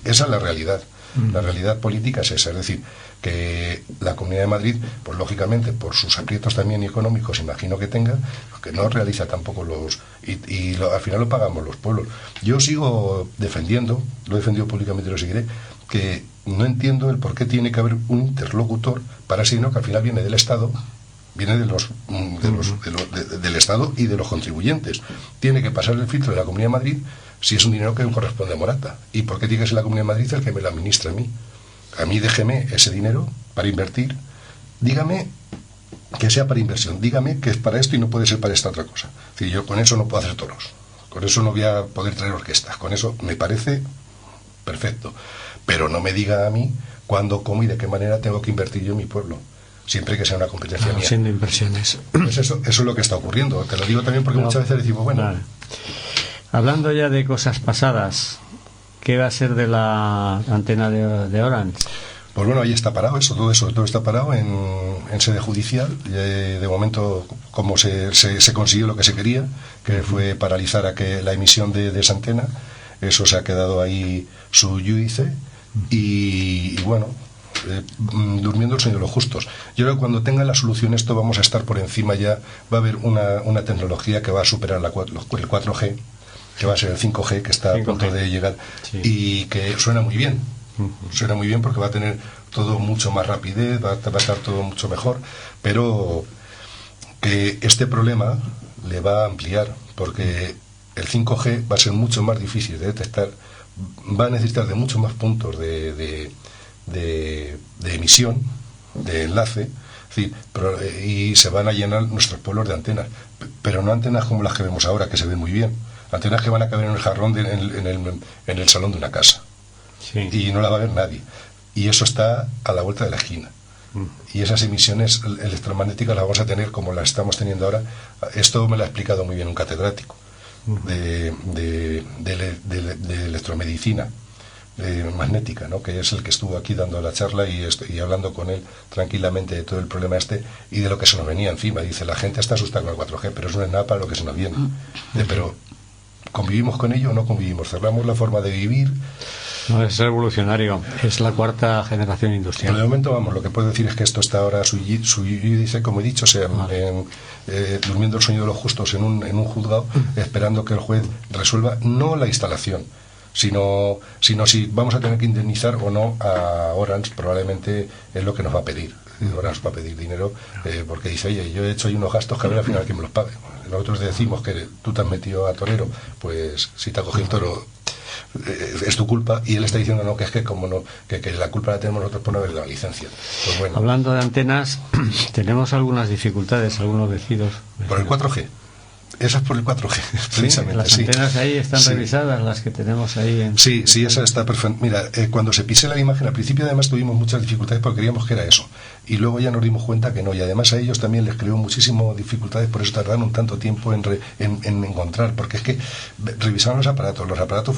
[SPEAKER 3] esa es la realidad. La realidad política es esa, es decir, que la Comunidad de Madrid, pues lógicamente, por sus aprietos también económicos, imagino que tenga, que no realiza tampoco al final lo pagamos los pueblos. Yo sigo defendiendo, lo he defendido públicamente y lo seguiré, que no entiendo el por qué tiene que haber un interlocutor para ese dinero que al final viene del Estado, viene del Estado y de los contribuyentes. Tiene que pasar el filtro de la Comunidad de Madrid si es un dinero que corresponde a Morata. ¿Y por qué tiene que ser la Comunidad de Madrid el que me lo administra a mí? A mí déjeme ese dinero para invertir. Dígame que sea para inversión. Dígame que es para esto y no puede ser para esta otra cosa. Es decir, yo con eso no puedo hacer toros. Con eso no voy a poder traer orquestas. Con eso me parece perfecto. Pero no me diga a mí cuándo, cómo y de qué manera tengo que invertir yo en mi pueblo. Siempre que sea una competencia mía.
[SPEAKER 2] Haciendo inversiones.
[SPEAKER 3] Pues eso es lo que está ocurriendo. Te lo digo también porque muchas veces decimos, bueno...
[SPEAKER 2] Vale. Hablando ya de cosas pasadas, ¿qué va a ser de la antena de Orange?
[SPEAKER 3] Pues bueno, ahí está parado todo está parado en sede judicial. De momento, como se consiguió lo que se quería, que fue paralizar la emisión de esa antena, eso se ha quedado ahí su judice y bueno, durmiendo el sueño de los justos. Yo creo que cuando tenga la solución esto vamos a estar por encima ya, va a haber una tecnología que va a superar el 4G, que va a ser el 5G, que está 5G. A punto de llegar, sí. Y que suena muy bien. Suena muy bien porque va a tener todo mucho más rapidez, va a estar todo mucho mejor, pero que este problema le va a ampliar, porque el 5G va a ser mucho más difícil de detectar, va a necesitar de muchos más puntos de emisión, de enlace, es decir, y se van a llenar nuestros pueblos de antenas, pero no antenas como las que vemos ahora, que se ven muy bien, antenas que van a caber en el jarrón en el salón de una casa. Sí. Y no la va a ver nadie. Y eso está a la vuelta de la esquina. Y esas emisiones electromagnéticas las vamos a tener como las estamos teniendo ahora. Esto me lo ha explicado muy bien un catedrático de electromedicina Magnética, ¿no? Que es el que estuvo aquí dando la charla y hablando con él tranquilamente de todo el problema y de lo que se nos venía encima. Dice, la gente está asustada con el 4G, pero eso no es nada para lo que se nos viene. Pero ¿convivimos con ello o no convivimos? ¿Cerramos la forma de vivir?
[SPEAKER 2] No, es revolucionario, es la cuarta generación industrial.
[SPEAKER 3] Pero de momento, vamos, lo que puedo decir es que esto está ahora dice, como he dicho, durmiendo el sueño de los justos en un juzgado, esperando que el juez resuelva no la instalación, sino si vamos a tener que indemnizar o no a Orange. Probablemente es lo que nos va a pedir. Orange va a pedir dinero porque dice, oye, yo he hecho ahí unos gastos que a ver al final quién me los pague. Nosotros decimos que tú te has metido a torero, pues si te ha cogido el toro es tu culpa, y él está diciendo no, que es que como no, que la culpa la tenemos nosotros por no haber dado la licencia. Pues bueno.
[SPEAKER 2] Hablando de antenas, tenemos algunas dificultades, algunos vecinos.
[SPEAKER 3] Por el 4G. Esa es por el 4G, precisamente.
[SPEAKER 2] Las antenas ahí están revisadas, las que tenemos ahí en...
[SPEAKER 3] Sí, esa está perfecta. Mira, cuando se pise la imagen, al principio además tuvimos muchas dificultades porque creíamos que era eso. Y luego ya nos dimos cuenta que no. Y además a ellos también les creó muchísimas dificultades, por eso tardaron un tanto tiempo en encontrar. Porque es que revisaban los aparatos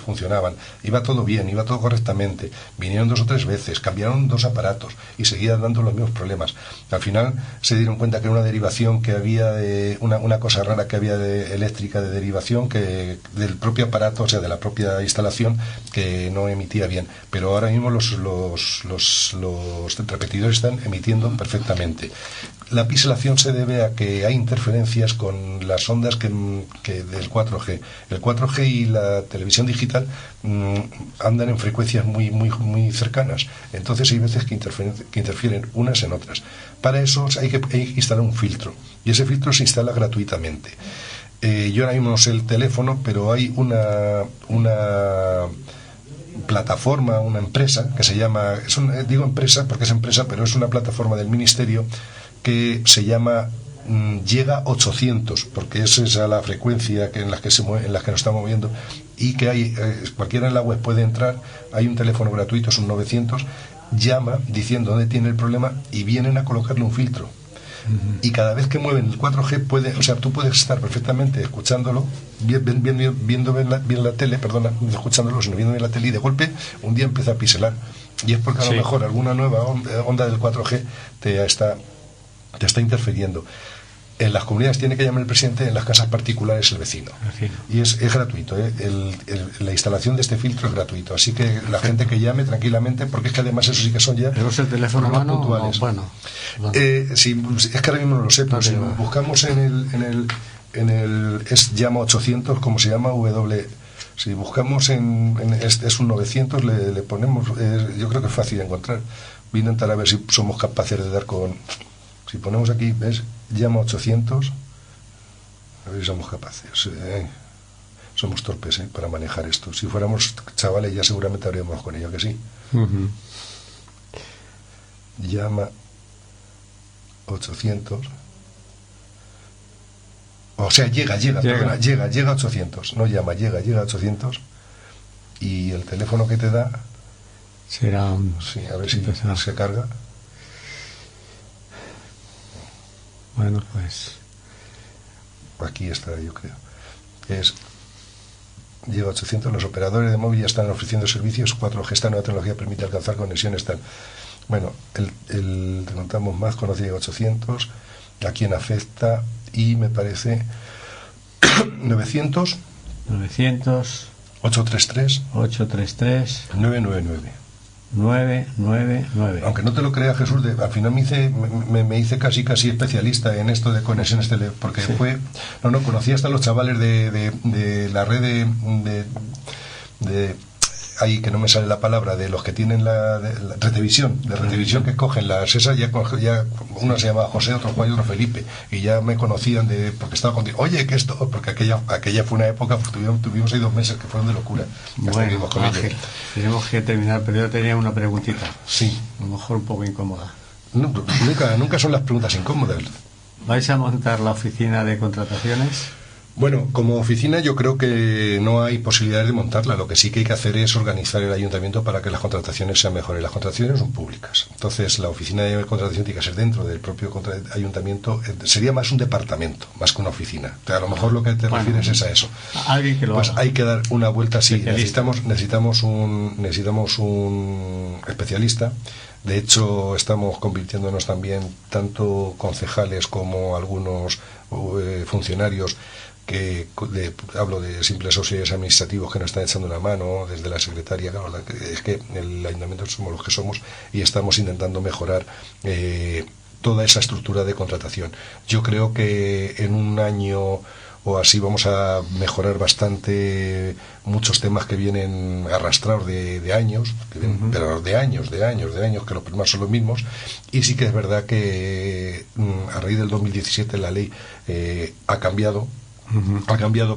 [SPEAKER 3] funcionaban, iba todo bien, iba todo correctamente. Vinieron 2 o 3 veces, cambiaron 2 aparatos y seguían dando los mismos problemas. Al final se dieron cuenta que era una derivación que había de una cosa rara que había eléctrica de derivación que del propio aparato, o sea, de la propia instalación, que no emitía bien. Pero ahora mismo los repetidores están emitiendo perfectamente. La piselación se debe a que hay interferencias con las ondas que del 4G. El 4G y la televisión digital andan en frecuencias muy cercanas. Entonces hay veces que interfieren unas en otras. Para eso hay que instalar un filtro. Y ese filtro se instala gratuitamente. Yo ahora mismo no sé el teléfono, pero hay una plataforma, una empresa que se llama, digo empresa porque es empresa, pero es una plataforma del ministerio que se llama Llega 800, porque esa es la frecuencia en la que nos estamos moviendo, y que hay cualquiera en la web puede entrar. Hay un teléfono gratuito, es un 900, llama diciendo dónde tiene el problema y vienen a colocarle un filtro. Y cada vez que mueven el 4G tú puedes estar perfectamente escuchándolo, viendo bien la tele, perdona, escuchándolo, sino viendo bien la tele, y de golpe un día empieza a piselar. Y es porque a lo mejor alguna nueva onda del 4G te está interfiriendo. En las comunidades tiene que llamar el presidente, en las casas particulares el vecino. Y es gratuito, la instalación de este filtro es gratuito. Así que la gente que llame tranquilamente, porque es que además eso sí que son ya...
[SPEAKER 2] ¿Tenemos el teléfono a mano?
[SPEAKER 3] Puntuales.
[SPEAKER 2] Bueno.
[SPEAKER 3] Sí, es que ahora mismo no lo sé, pero si buscamos en el llama 800, como se llama, si buscamos es un 900, le ponemos, yo creo que es fácil de encontrar. Voy a intentar a ver si somos capaces de dar con... Si ponemos aquí, ¿ves? Llama 800, a ver si somos capaces. Somos torpes para manejar esto. Si fuéramos chavales ya seguramente habríamos con ello, que sí. Llama 800. O sea, llega a 800. No llama, llega a 800. Y el teléfono que te da
[SPEAKER 2] será...
[SPEAKER 3] Sí, a ver si se carga.
[SPEAKER 2] Bueno, pues
[SPEAKER 3] aquí está, yo creo. Llega a 800. Los operadores de móvil ya están ofreciendo servicios 4G. Esta nueva tecnología permite alcanzar conexiones tal. Bueno, te contamos más. Conoce 800. ¿A quién afecta? Y me parece 900 833 999. Aunque no te lo creas, Jesús, al final me hice casi especialista en esto de conexiones porque conocí hasta los chavales de la red de ahí, que no me sale la palabra, de los que tienen la retevisión, que cogen las esas, ya uno se llama José, otro Juan y otro Felipe, y ya me conocían porque estaba contigo, oye, que esto, porque aquella fue una época, pues tuvimos ahí 2 meses que fueron de locura.
[SPEAKER 2] Bueno, Ángel, tenemos que terminar, pero yo tenía una preguntita.
[SPEAKER 3] Sí.
[SPEAKER 2] A lo mejor un poco incómoda.
[SPEAKER 3] No, nunca son las preguntas incómodas.
[SPEAKER 2] ¿Vais a montar la oficina de contrataciones?
[SPEAKER 3] Bueno, como oficina yo creo que no hay posibilidades de montarla. Lo que sí que hay que hacer es organizar el ayuntamiento para que las contrataciones sean mejores. Las contrataciones son públicas. Entonces, la oficina de contratación tiene que ser dentro del propio ayuntamiento. Sería más un departamento, más que una oficina. A lo mejor lo que te refieres es a eso.
[SPEAKER 2] Alguien que lo haga.
[SPEAKER 3] Hay que dar una vuelta, sí. Necesitamos un especialista. De hecho, estamos convirtiéndonos también, tanto concejales como algunos funcionarios, hablo de simples auxiliares administrativos que nos están echando una mano desde la secretaria. Claro, es que el ayuntamiento somos los que somos y estamos intentando mejorar toda esa estructura de contratación. Yo creo que en un año o así vamos a mejorar bastante muchos temas que vienen arrastrados de años, pero de años, que los problemas son los mismos. Y sí que es verdad que a raíz del 2017 la ley ha cambiado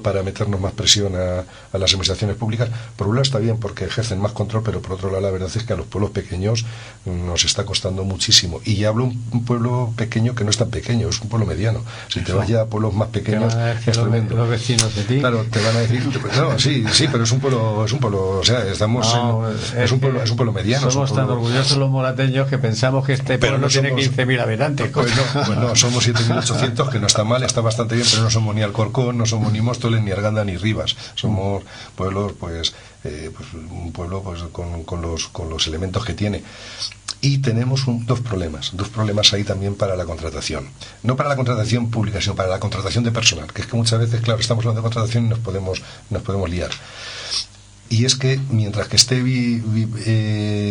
[SPEAKER 3] para meternos más presión a las administraciones públicas. Por un lado está bien porque ejercen más control, pero por otro lado la verdad es que a los pueblos pequeños nos está costando muchísimo. Y ya hablo un pueblo pequeño que no es tan pequeño, es un pueblo mediano. Si te vas ya a pueblos más pequeños es tremendo.
[SPEAKER 2] Los vecinos de ti.
[SPEAKER 3] Claro, te van a decir, no, sí, pero es un pueblo, o sea, es un pueblo mediano.
[SPEAKER 2] Somos tan orgullosos los morateños que pensamos que este pueblo no tiene 15.000 habitantes.
[SPEAKER 3] Pues no, somos 7.800, que no está mal, está bastante bien, pero no somos ni Alcorcón, no somos ni Móstoles, ni Arganda, ni Rivas. Somos pueblos, un pueblo con los elementos que tiene. Y tenemos dos problemas ahí también para la contratación. No para la contratación pública, sino para la contratación de personal. Que es que muchas veces, claro, estamos hablando de contratación y nos podemos liar. Y es que mientras que esté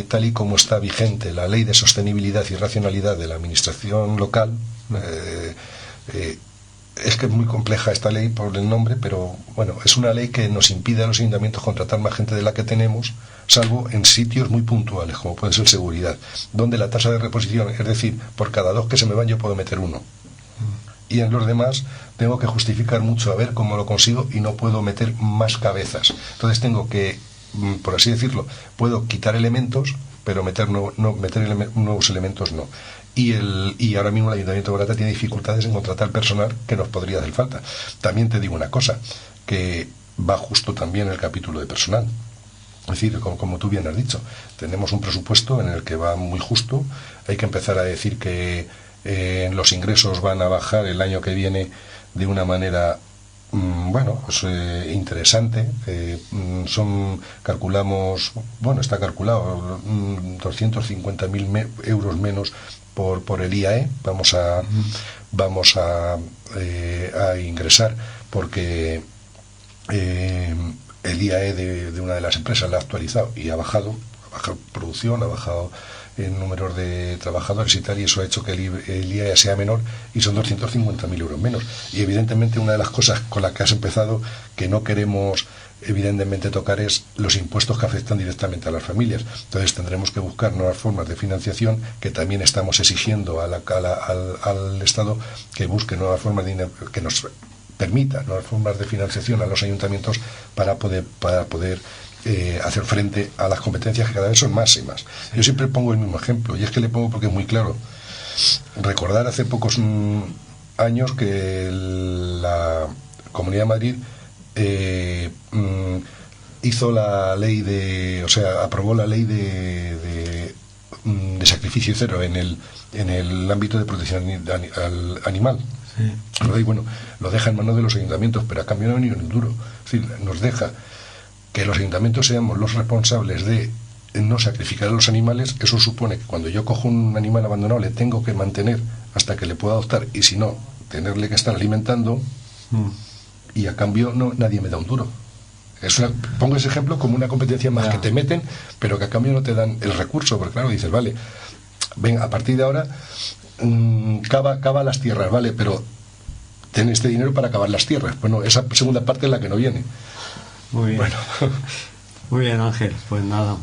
[SPEAKER 3] tal y como está vigente la ley de sostenibilidad y racionalidad de la administración local, es que es muy compleja esta ley por el nombre, pero bueno, es una ley que nos impide a los ayuntamientos contratar más gente de la que tenemos, salvo en sitios muy puntuales, como puede ser seguridad, donde la tasa de reposición, es decir, por cada 2 que se me van yo puedo meter 1. Y en los demás tengo que justificar mucho a ver cómo lo consigo y no puedo meter más cabezas. Entonces tengo que, por así decirlo, puedo quitar elementos, pero meter nuevos elementos no. Y ahora mismo el Ayuntamiento de Morata tiene dificultades en contratar personal que nos podría hacer falta. También te digo una cosa, que va justo también el capítulo de personal. Es decir, como tú bien has dicho, tenemos un presupuesto en el que va muy justo. Hay que empezar a decir que los ingresos van a bajar el año que viene de una manera interesante. Está calculado 250.000 euros menos por el IAE. Vamos a ingresar porque el IAE de una de las empresas la ha actualizado y ha bajado producción, ha bajado en números de trabajadores y tal, y eso ha hecho que el IAE sea menor y son 250.000 euros menos. Y evidentemente una de las cosas con las que has empezado que no queremos evidentemente tocar es los impuestos que afectan directamente a las familias. Entonces tendremos que buscar nuevas formas de financiación, que también estamos exigiendo al Estado que busque nuevas formas que nos permita nuevas formas de financiación a los ayuntamientos para poder hacer frente a las competencias que cada vez son más y más. Yo siempre pongo el mismo ejemplo, y es que le pongo porque es muy claro. Recordar hace pocos años que la Comunidad de Madrid hizo la ley aprobó la ley de sacrificio cero en el ámbito de protección animal. Sí. Y bueno, lo deja en manos de los ayuntamientos, pero a cambio no ha venido ni un duro. Es decir, nos deja que los ayuntamientos seamos los responsables de no sacrificar a los animales. Eso supone que cuando yo cojo un animal abandonado le tengo que mantener hasta que le pueda adoptar, y si no, tenerle que estar alimentando, y a cambio nadie me da un duro. Pongo ese ejemplo como una competencia más que te meten, pero que a cambio no te dan el recurso, porque claro, dices, vale, ven, a partir de ahora cava las tierras, vale, pero ten este dinero para cavar las tierras. Bueno, esa segunda parte es la que no viene.
[SPEAKER 2] Muy bien.
[SPEAKER 3] Bueno.
[SPEAKER 2] Muy bien, Ángel, pues nada,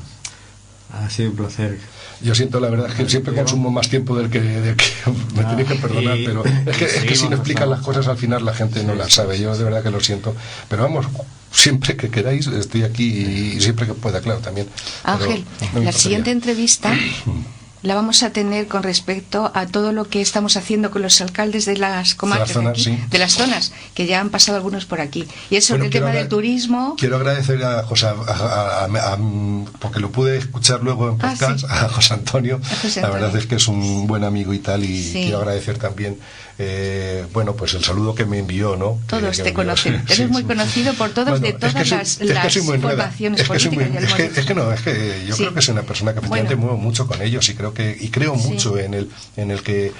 [SPEAKER 2] ha sido un placer.
[SPEAKER 3] Yo siento, la verdad, que siempre consumo más tiempo del que me tenéis que perdonar, pero es que si no explican las cosas al final la gente no las sabe. Yo de verdad que lo siento, pero vamos, siempre que queráis estoy aquí y siempre que pueda, claro, también.
[SPEAKER 4] Ángel, la siguiente entrevista la vamos a tener con respecto a todo lo que estamos haciendo con los alcaldes de las comarcas,
[SPEAKER 3] de, zonas, sí.
[SPEAKER 4] de las zonas, que ya han pasado algunos por aquí. Y es sobre el tema del turismo.
[SPEAKER 3] Quiero agradecer a José, porque lo pude escuchar luego en podcast, sí. A José Antonio. La verdad es que es un buen amigo y tal, y sí. Quiero agradecer también bueno, pues el saludo que me envió, ¿no?
[SPEAKER 4] Todos te conocen. Eres muy conocido por todos, de todas las formaciones políticas.
[SPEAKER 3] Es que yo creo que soy una persona que efectivamente muevo mucho con ellos y creo mucho en que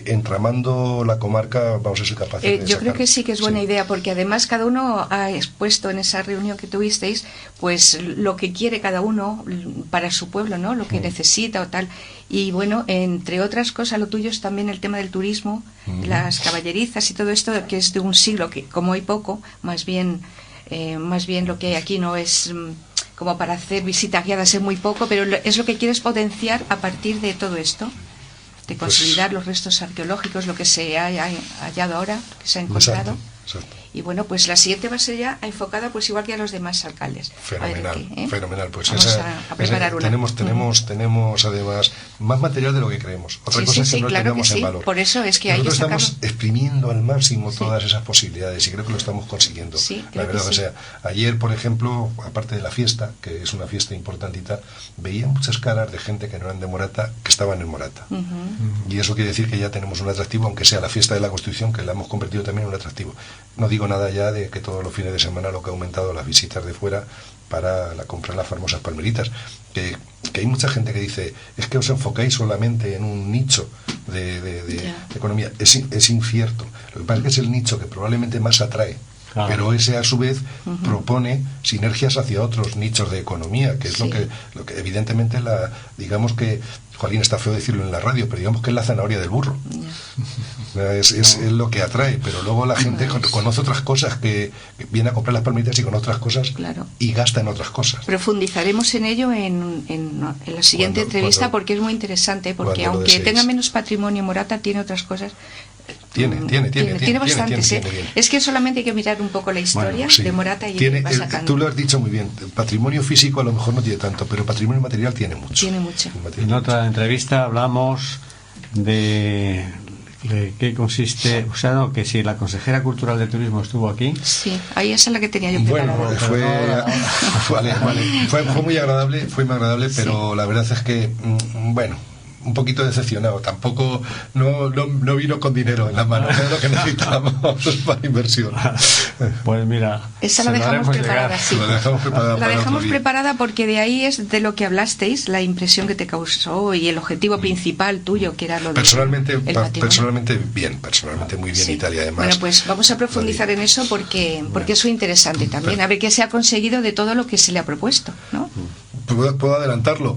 [SPEAKER 3] entramando la comarca vamos a ser capaces de
[SPEAKER 4] yo creo que sí que es buena idea, porque además cada uno ha expuesto en esa reunión que tuvisteis pues lo que quiere cada uno para su pueblo, ¿no? Lo que necesita o tal. Y bueno, entre otras cosas, lo tuyo es también el tema del turismo, las caballerizas y todo esto, que es de un siglo, que como hay poco, más bien lo que hay aquí no es como para hacer visitas guiadas, es muy poco, pero es lo que quieres potenciar a partir de todo esto, de consolidar los restos arqueológicos, lo que se ha hallado ahora, que se ha encontrado.
[SPEAKER 3] Exacto.
[SPEAKER 4] Y bueno, pues la siguiente va a ser ya enfocada pues igual que a los demás alcaldes.
[SPEAKER 3] Fenomenal. Pues
[SPEAKER 4] vamos a preparar una.
[SPEAKER 3] Tenemos además más material de lo que creemos. Otra cosa es que no
[SPEAKER 4] claro
[SPEAKER 3] tenemos
[SPEAKER 4] que
[SPEAKER 3] en valor.
[SPEAKER 4] Por eso es que
[SPEAKER 3] nosotros
[SPEAKER 4] hay que
[SPEAKER 3] estamos exprimiendo al máximo todas esas posibilidades y creo que lo estamos consiguiendo. La verdad, o sea, ayer, por ejemplo, aparte de la fiesta, que es una fiesta importantita, veía muchas caras de gente que no eran de Morata, que estaban en Morata. Y eso quiere decir que ya tenemos un atractivo, aunque sea la fiesta de la Constitución, que la hemos convertido también en un atractivo. No digo nada ya de que todos los fines de semana lo que ha aumentado las visitas de fuera para comprar las famosas palmeritas, que hay mucha gente que dice, es que os enfocáis solamente en un nicho de economía. Es incierto. Lo que pasa es que es el nicho que probablemente más atrae, pero ese a su vez propone sinergias hacia otros nichos de economía, que es lo que evidentemente digamos que, Juanín, está feo decirlo en la radio, pero digamos que es la zanahoria del burro. Es lo que atrae, pero luego la gente conoce otras cosas, que viene a comprar las palmitas y con otras cosas y gasta en otras cosas.
[SPEAKER 4] Profundizaremos en ello en la siguiente entrevista, porque es muy interesante, porque aunque tenga menos patrimonio Morata, tiene otras cosas. Tiene bastantes. Es que solamente hay que mirar un poco la historia de Morata y va sacando.
[SPEAKER 3] Tú lo has dicho muy bien. El patrimonio físico a lo mejor no tiene tanto, pero el patrimonio material tiene mucho.
[SPEAKER 2] En otra entrevista hablamos de qué consiste, o sea, no, que si la consejera cultural de turismo estuvo aquí.
[SPEAKER 4] Sí, ahí esa es la que tenía yo preparada.
[SPEAKER 3] Fue muy agradable, pero la verdad es que, bueno, un poquito decepcionado. Tampoco no vino con dinero en la mano, es lo que necesitábamos para inversión.
[SPEAKER 2] Pues mira,
[SPEAKER 4] esa la dejamos preparada, sí. La dejamos preparada porque de ahí es de lo que hablasteis, la impresión que te causó y el objetivo principal tuyo, que era lo de
[SPEAKER 3] personalmente muy bien Italia, además.
[SPEAKER 4] Bueno, pues vamos a profundizar en eso porque es muy interesante también, a ver qué se ha conseguido de todo lo que se le ha propuesto, ¿no?
[SPEAKER 3] Puedo adelantarlo.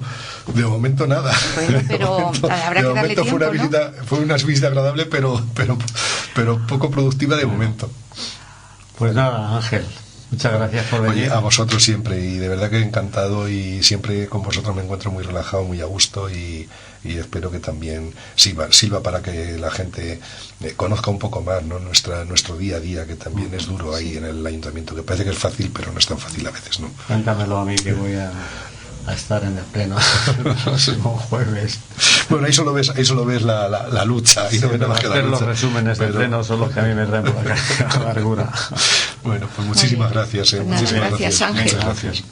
[SPEAKER 3] De momento nada.
[SPEAKER 4] Bueno, pero habrá que darle tiempo,
[SPEAKER 3] fue una visita agradable, pero poco productiva de momento.
[SPEAKER 2] Pues nada, Ángel, muchas gracias por venir.
[SPEAKER 3] Oye, a vosotros siempre, y de verdad que encantado, y siempre con vosotros me encuentro muy relajado, muy a gusto, y espero que también sirva para que la gente conozca un poco más, ¿no? nuestro día a día, que también es duro ahí en el ayuntamiento, que parece que es fácil, pero no es tan fácil a veces, ¿no?
[SPEAKER 2] Cuéntamelo a mí, que voy a estar en el pleno el próximo jueves.
[SPEAKER 3] Bueno, ahí solo ves la lucha, y no ves más que la lucha.
[SPEAKER 2] Los resúmenes del pleno son los que a mí me traen por la amargura.
[SPEAKER 3] Bueno, pues muchísimas gracias.
[SPEAKER 4] Muchísimas gracias, Ángel.
[SPEAKER 3] Muchas gracias.